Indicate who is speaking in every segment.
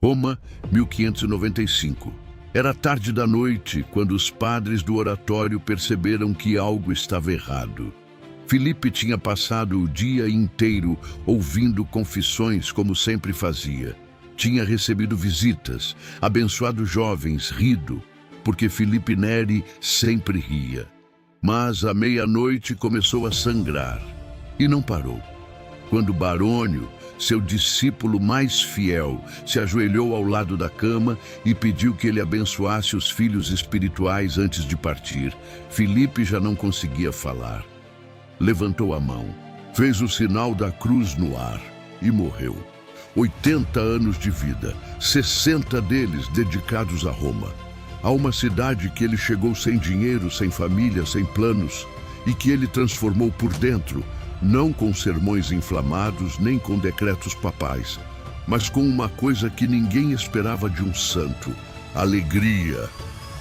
Speaker 1: Roma, 1595. Era tarde da noite quando os padres do oratório perceberam que algo estava errado. Filipe tinha passado o dia inteiro ouvindo confissões como sempre fazia. Tinha recebido visitas, abençoado jovens, rido, porque Filipe Neri sempre ria. Mas à meia-noite começou a sangrar e não parou. Quando Barônio, seu discípulo mais fiel, se ajoelhou ao lado da cama e pediu que ele abençoasse os filhos espirituais antes de partir, Filipe já não conseguia falar. Levantou a mão, fez o sinal da cruz no ar e morreu. 80 anos de vida, 60 deles dedicados a Roma. A uma cidade que ele chegou sem dinheiro, sem família, sem planos, e que ele transformou por dentro, não com sermões inflamados, nem com decretos papais, mas com uma coisa que ninguém esperava de um santo: alegria.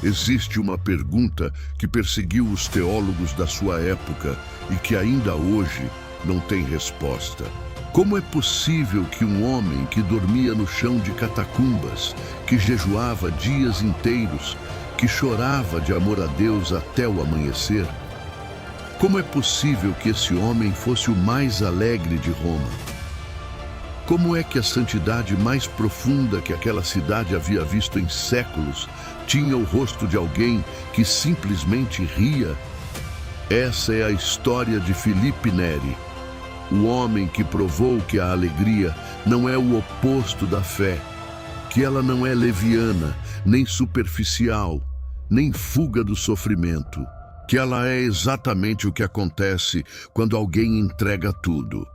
Speaker 1: Existe uma pergunta que perseguiu os teólogos da sua época e que ainda hoje não tem resposta. Como é possível que um homem que dormia no chão de catacumbas, que jejuava dias inteiros, que chorava de amor a Deus até o amanhecer, como é possível que esse homem fosse o mais alegre de Roma? Como é que a santidade mais profunda que aquela cidade havia visto em séculos tinha o rosto de alguém que simplesmente ria? Essa é a história de Filipe Neri, o homem que provou que a alegria não é o oposto da fé, que ela não é leviana, nem superficial, nem fuga do sofrimento, que ela é exatamente o que acontece quando alguém entrega tudo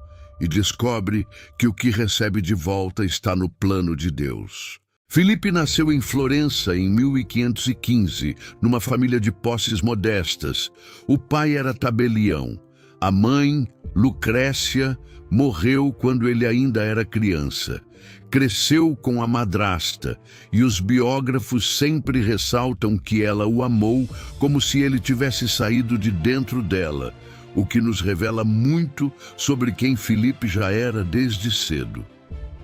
Speaker 1: e descobre que o que recebe de volta está no plano de Deus. Filipe nasceu em Florença em 1515, numa família de posses modestas. O pai era tabelião. A mãe, Lucrécia, morreu quando ele ainda era criança. Cresceu com a madrasta, e os biógrafos sempre ressaltam que ela o amou como se ele tivesse saído de dentro dela, o que nos revela muito sobre quem Filipe já era desde cedo.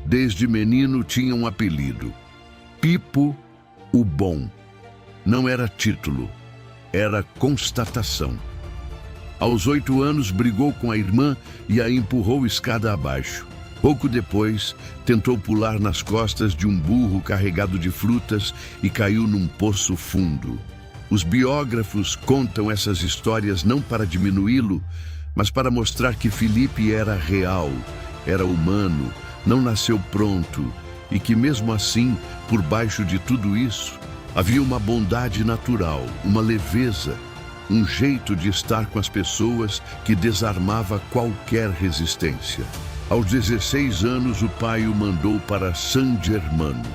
Speaker 1: Desde menino tinha um apelido: Pipo o Bom. Não era título, era constatação. Aos 8 anos brigou com a irmã e a empurrou escada abaixo. Pouco depois, tentou pular nas costas de um burro carregado de frutas e caiu num poço fundo. Os biógrafos contam essas histórias não para diminuí-lo, mas para mostrar que Filipe era real, era humano, não nasceu pronto, e que mesmo assim, por baixo de tudo isso, havia uma bondade natural, uma leveza, um jeito de estar com as pessoas que desarmava qualquer resistência. Aos 16 anos, o pai o mandou para San Germano,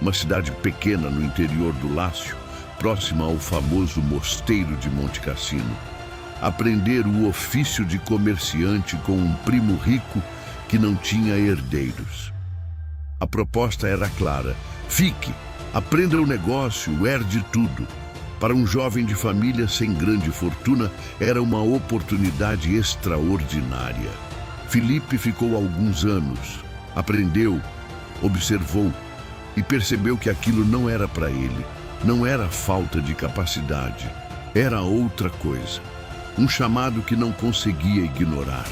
Speaker 1: uma cidade pequena no interior do Lácio, próxima ao famoso mosteiro de Monte Cassino, aprender o ofício de comerciante com um primo rico que não tinha herdeiros. A proposta era clara: fique, aprenda o negócio, herde tudo. Para um jovem de família sem grande fortuna, era uma oportunidade extraordinária. Filipe ficou alguns anos, aprendeu, observou e percebeu que aquilo não era para ele, não era falta de capacidade, era outra coisa. Um chamado que não conseguia ignorar.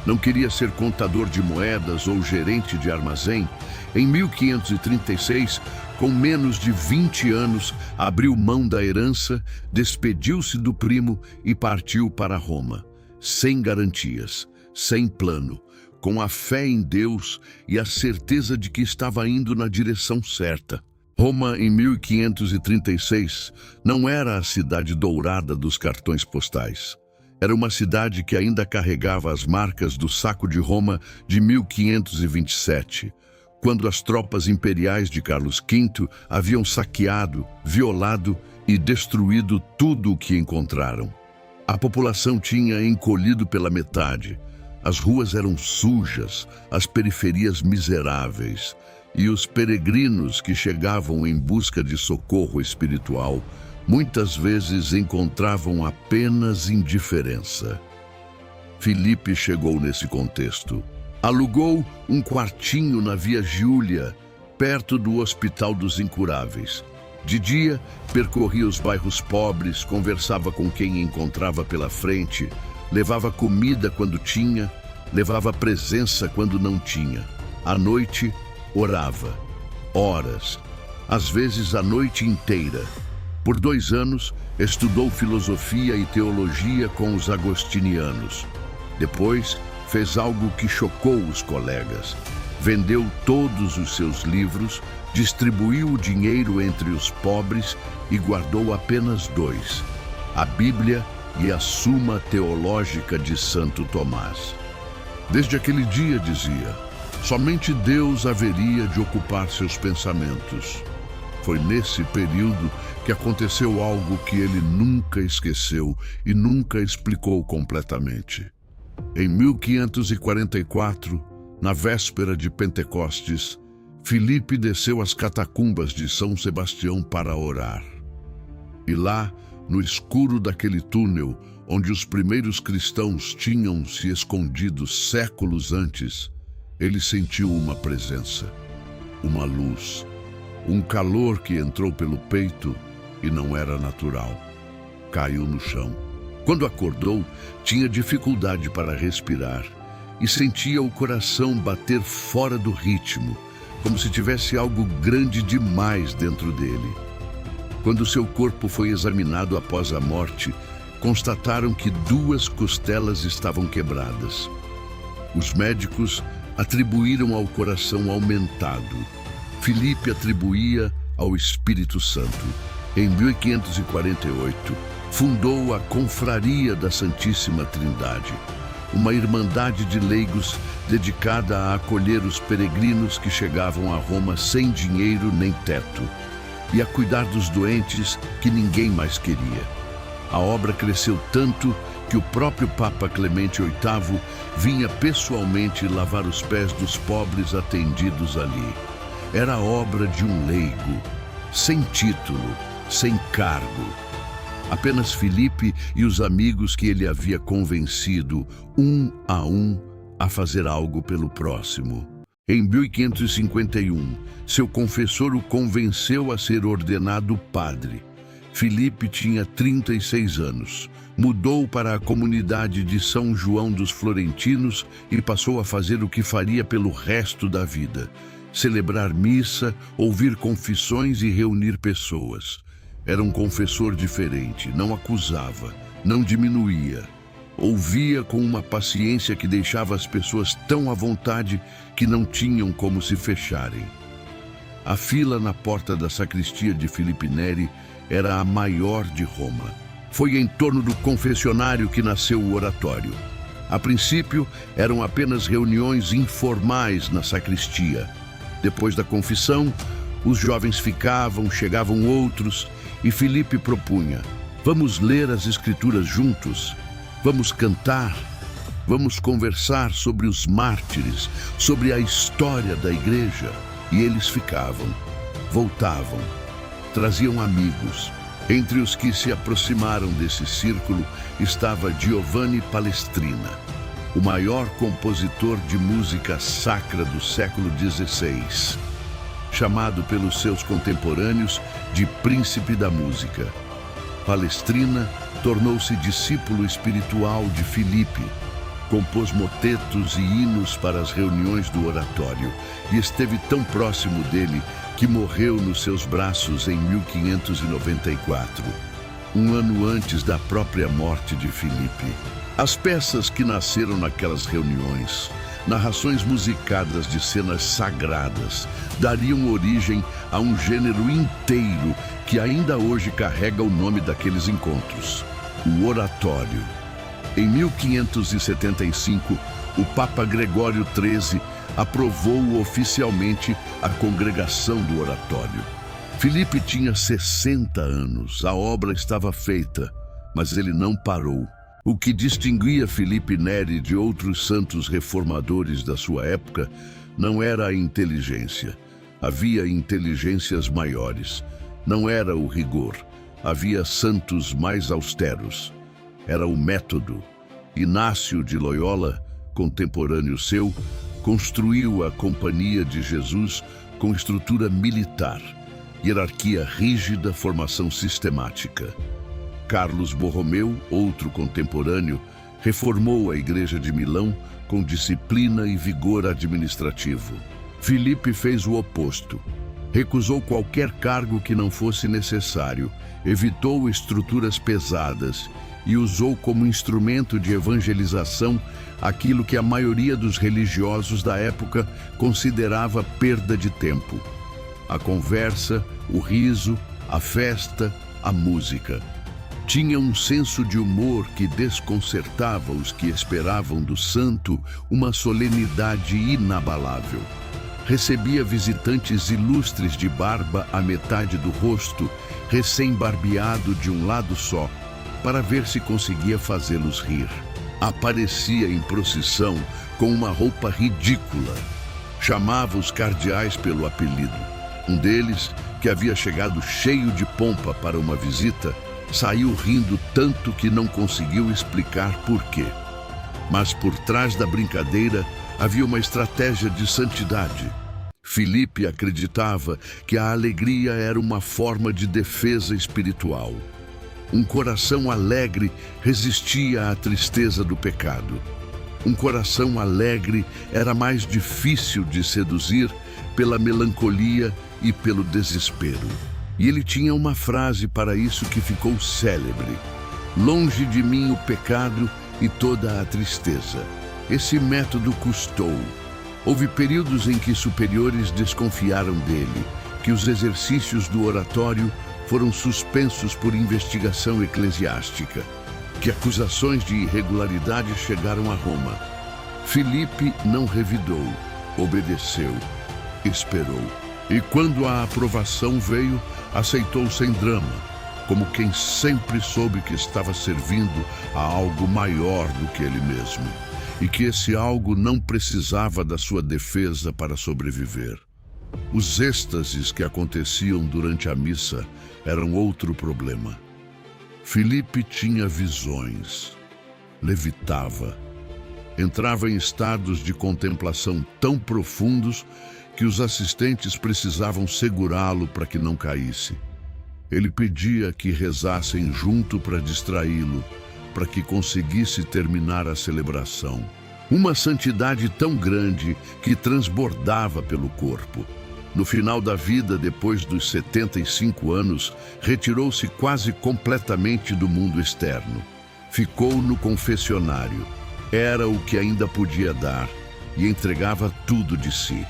Speaker 1: Não queria ser contador de moedas ou gerente de armazém. Em 1536, com menos de 20 anos, abriu mão da herança, despediu-se do primo e partiu para Roma, sem garantias, sem plano, com a fé em Deus e a certeza de que estava indo na direção certa. Roma, em 1536, não era a cidade dourada dos cartões postais. Era uma cidade que ainda carregava as marcas do saco de Roma de 1527, quando as tropas imperiais de Carlos V haviam saqueado, violado e destruído tudo o que encontraram. A população tinha encolhido pela metade. As ruas eram sujas, as periferias miseráveis, e os peregrinos que chegavam em busca de socorro espiritual muitas vezes encontravam apenas indiferença. Filipe chegou nesse contexto. Alugou um quartinho na Via Giulia, perto do Hospital dos Incuráveis. De dia, percorria os bairros pobres, conversava com quem encontrava pela frente, levava comida quando tinha, levava presença quando não tinha. À noite, orava. Horas, às vezes a noite inteira. Por 2 anos, estudou filosofia e teologia com os agostinianos. Depois, fez algo que chocou os colegas. Vendeu todos os seus livros, distribuiu o dinheiro entre os pobres e guardou apenas 2, a Bíblia e a Suma Teológica de Santo Tomás. Desde aquele dia, dizia, somente Deus haveria de ocupar seus pensamentos. Foi nesse período que aconteceu algo que ele nunca esqueceu e nunca explicou completamente. Em 1544, na véspera de Pentecostes, Filipe desceu às catacumbas de São Sebastião para orar. E lá, no escuro daquele túnel, onde os primeiros cristãos tinham se escondido séculos antes, ele sentiu uma presença, uma luz, um calor que entrou pelo peito e não era natural. Caiu no chão. Quando acordou, tinha dificuldade para respirar e sentia o coração bater fora do ritmo, como se tivesse algo grande demais dentro dele. Quando seu corpo foi examinado após a morte, constataram que 2 costelas estavam quebradas. Os médicos atribuíram ao coração aumentado. Filipe atribuía ao Espírito Santo. Em 1548, fundou a Confraria da Santíssima Trindade, uma irmandade de leigos dedicada a acolher os peregrinos que chegavam a Roma sem dinheiro nem teto e a cuidar dos doentes que ninguém mais queria. A obra cresceu tanto que o próprio Papa Clemente VIII vinha pessoalmente lavar os pés dos pobres atendidos ali. Era a obra de um leigo, sem título, sem cargo. Apenas Filipe e os amigos que ele havia convencido, um a fazer algo pelo próximo. Em 1551, seu confessor o convenceu a ser ordenado padre. Filipe tinha 36 anos. Mudou para a comunidade de São João dos Florentinos e passou a fazer o que faria pelo resto da vida: celebrar missa, ouvir confissões e reunir pessoas. Era um confessor diferente, não acusava, não diminuía. Ouvia com uma paciência que deixava as pessoas tão à vontade que não tinham como se fecharem. A fila na porta da sacristia de Filipe Neri era a maior de Roma. Foi em torno do confessionário que nasceu o oratório. A princípio, eram apenas reuniões informais na sacristia. Depois da confissão, os jovens ficavam, chegavam outros, e Filipe propunha: vamos ler as Escrituras juntos, vamos cantar, vamos conversar sobre os mártires, sobre a história da igreja. E eles ficavam, voltavam, traziam amigos. Entre os que se aproximaram desse círculo estava Giovanni Palestrina, o maior compositor de música sacra do século XVI, chamado pelos seus contemporâneos de Príncipe da Música. Palestrina tornou-se discípulo espiritual de Filipe, compôs motetos e hinos para as reuniões do oratório e esteve tão próximo dele que morreu nos seus braços em 1594, um ano antes da própria morte de Filipe. As peças que nasceram naquelas reuniões, narrações musicadas de cenas sagradas, dariam origem a um gênero inteiro que ainda hoje carrega o nome daqueles encontros: o oratório. Em 1575, o Papa Gregório XIII aprovou oficialmente a congregação do oratório. Filipe tinha 60 anos, a obra estava feita, mas ele não parou. O que distinguia Filipe Neri de outros santos reformadores da sua época não era a inteligência. Havia inteligências maiores. Não era o rigor. Havia santos mais austeros. Era o método. Inácio de Loyola, contemporâneo seu, construiu a Companhia de Jesus com estrutura militar, hierarquia rígida, formação sistemática. Carlos Borromeu, outro contemporâneo, reformou a Igreja de Milão com disciplina e vigor administrativo. Filipe fez o oposto. Recusou qualquer cargo que não fosse necessário, evitou estruturas pesadas e usou como instrumento de evangelização aquilo que a maioria dos religiosos da época considerava perda de tempo: a conversa, o riso, a festa, a música. Tinha um senso de humor que desconcertava os que esperavam do santo uma solenidade inabalável. Recebia visitantes ilustres de barba à metade do rosto, recém-barbeado de um lado só, para ver se conseguia fazê-los rir. Aparecia em procissão com uma roupa ridícula. Chamava os cardeais pelo apelido. Um deles, que havia chegado cheio de pompa para uma visita, saiu rindo tanto que não conseguiu explicar por quê. Mas por trás da brincadeira havia uma estratégia de santidade. Filipe acreditava que a alegria era uma forma de defesa espiritual. Um coração alegre resistia à tristeza do pecado. Um coração alegre era mais difícil de seduzir pela melancolia e pelo desespero. E ele tinha uma frase para isso que ficou célebre: "Longe de mim o pecado e toda a tristeza." Esse método custou. Houve períodos em que superiores desconfiaram dele, que os exercícios do oratório foram suspensos por investigação eclesiástica, que acusações de irregularidade chegaram a Roma. Filipe não revidou, obedeceu, esperou. E quando a aprovação veio, aceitou sem drama, como quem sempre soube que estava servindo a algo maior do que ele mesmo, e que esse algo não precisava da sua defesa para sobreviver. Os êxtases que aconteciam durante a missa eram outro problema. Filipe tinha visões, levitava, entrava em estados de contemplação tão profundos que os assistentes precisavam segurá-lo para que não caísse. Ele pedia que rezassem junto para distraí-lo, para que conseguisse terminar a celebração. Uma santidade tão grande que transbordava pelo corpo. No final da vida, depois dos 75 anos, retirou-se quase completamente do mundo externo. Ficou no confessionário. Era o que ainda podia dar e entregava tudo de si.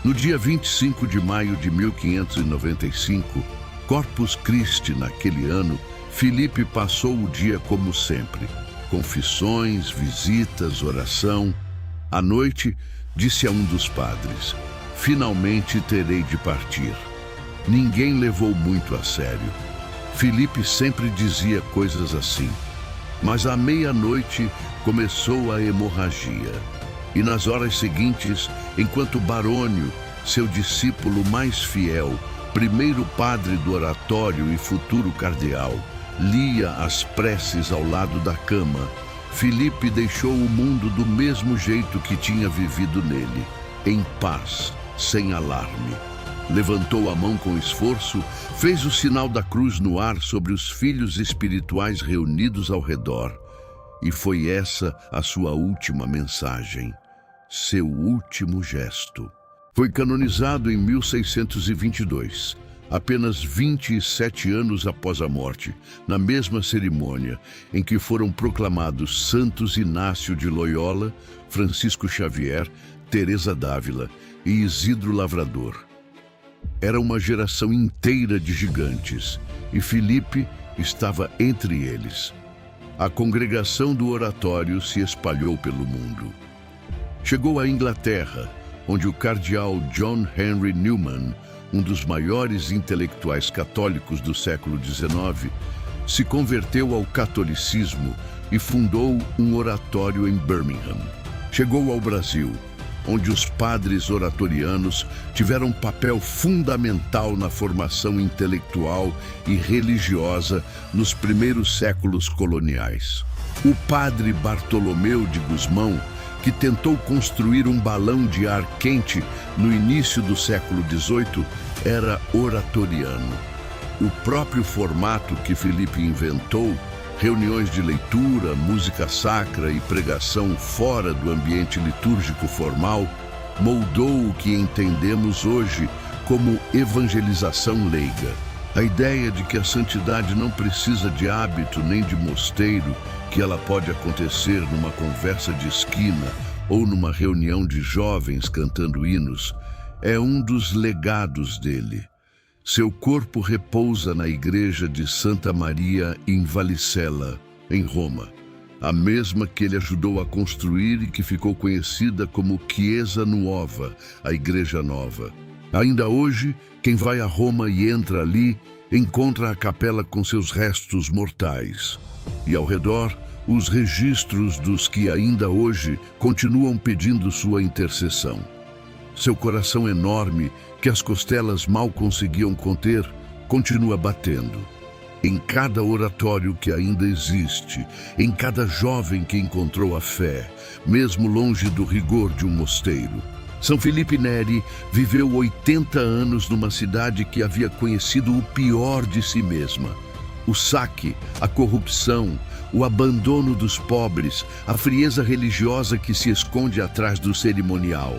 Speaker 1: No dia 25 de maio de 1595, Corpus Christi, naquele ano, Filipe passou o dia como sempre. Confissões, visitas, oração. À noite, disse a um dos padres: "Finalmente terei de partir." Ninguém levou muito a sério. Filipe sempre dizia coisas assim. Mas à meia-noite começou a hemorragia. E nas horas seguintes, enquanto Barônio, seu discípulo mais fiel, primeiro padre do oratório e futuro cardeal, lia as preces ao lado da cama, Filipe deixou o mundo do mesmo jeito que tinha vivido nele, em paz, sem alarme. Levantou a mão com esforço, fez o sinal da cruz no ar sobre os filhos espirituais reunidos ao redor. E foi essa a sua última mensagem, seu último gesto. Foi canonizado em 1622, apenas 27 anos após a morte, na mesma cerimônia em que foram proclamados Santos Inácio de Loyola, Francisco Xavier, Teresa d'Ávila e Isidro Lavrador. Era uma geração inteira de gigantes, e Filipe estava entre eles. A congregação do oratório se espalhou pelo mundo. Chegou à Inglaterra, onde o cardeal John Henry Newman, um dos maiores intelectuais católicos do século XIX, se converteu ao catolicismo e fundou um oratório em Birmingham. Chegou ao Brasil, onde os padres oratorianos tiveram um papel fundamental na formação intelectual e religiosa nos primeiros séculos coloniais. O padre Bartolomeu de Gusmão que tentou construir um balão de ar quente no início do século XVIII, era oratoriano. O próprio formato que Filipe inventou, reuniões de leitura, música sacra e pregação fora do ambiente litúrgico formal, moldou o que entendemos hoje como evangelização leiga. A ideia de que a santidade não precisa de hábito nem de mosteiro, que ela pode acontecer numa conversa de esquina ou numa reunião de jovens cantando hinos, é um dos legados dele. Seu corpo repousa na igreja de Santa Maria in Vallicella, em Roma, a mesma que ele ajudou a construir e que ficou conhecida como Chiesa Nuova, a Igreja Nova. Ainda hoje, quem vai a Roma e entra ali, encontra a capela com seus restos mortais. E ao redor, os registros dos que ainda hoje continuam pedindo sua intercessão. Seu coração enorme, que as costelas mal conseguiam conter, continua batendo. Em cada oratório que ainda existe, em cada jovem que encontrou a fé, mesmo longe do rigor de um mosteiro. São Filipe Neri viveu 80 anos numa cidade que havia conhecido o pior de si mesma. O saque, a corrupção, o abandono dos pobres, a frieza religiosa que se esconde atrás do cerimonial.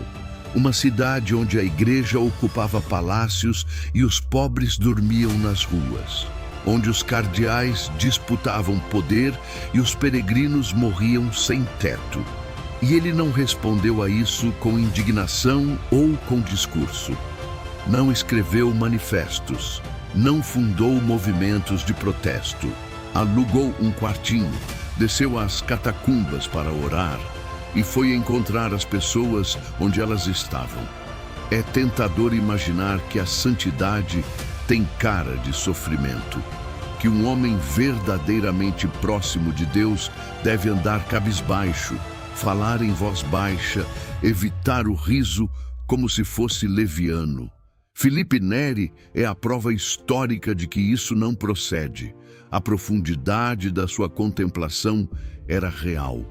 Speaker 1: Uma cidade onde a igreja ocupava palácios e os pobres dormiam nas ruas. Onde os cardeais disputavam poder e os peregrinos morriam sem teto. E ele não respondeu a isso com indignação ou com discurso. Não escreveu manifestos, não fundou movimentos de protesto. Alugou um quartinho, desceu às catacumbas para orar e foi encontrar as pessoas onde elas estavam. É tentador imaginar que a santidade tem cara de sofrimento, que um homem verdadeiramente próximo de Deus deve andar cabisbaixo, falar em voz baixa, evitar o riso como se fosse leviano. Filipe Neri é a prova histórica de que isso não procede. A profundidade da sua contemplação era real.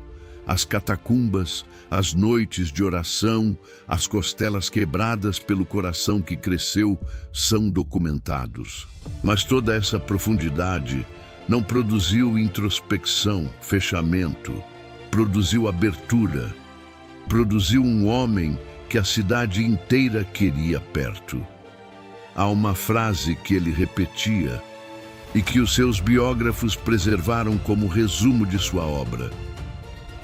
Speaker 1: As catacumbas, as noites de oração, as costelas quebradas pelo coração que cresceu são documentados. Mas toda essa profundidade não produziu introspecção, fechamento, produziu abertura, produziu um homem que a cidade inteira queria perto. Há uma frase que ele repetia e que os seus biógrafos preservaram como resumo de sua obra.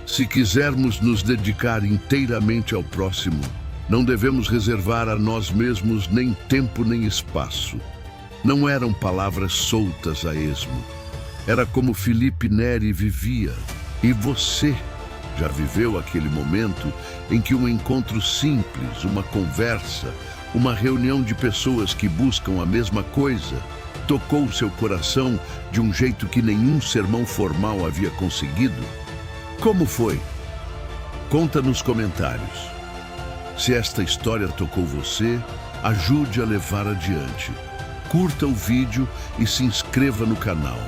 Speaker 1: Se quisermos nos dedicar inteiramente ao próximo, não devemos reservar a nós mesmos nem tempo nem espaço. Não eram palavras soltas a esmo. Era como Filipe Neri vivia. E você já viveu aquele momento em que um encontro simples, uma conversa, uma reunião de pessoas que buscam a mesma coisa, tocou seu coração de um jeito que nenhum sermão formal havia conseguido? Como foi? Conta nos comentários. Se esta história tocou você, ajude a levar adiante. Curta o vídeo e se inscreva no canal.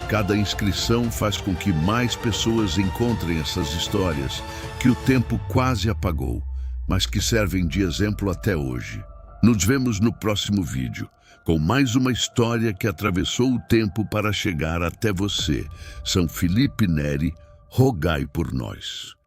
Speaker 1: Cada inscrição faz com que mais pessoas encontrem essas histórias que o tempo quase apagou, mas que servem de exemplo até hoje. Nos vemos no próximo vídeo, com mais uma história que atravessou o tempo para chegar até você. São Filipe Neri, rogai por nós.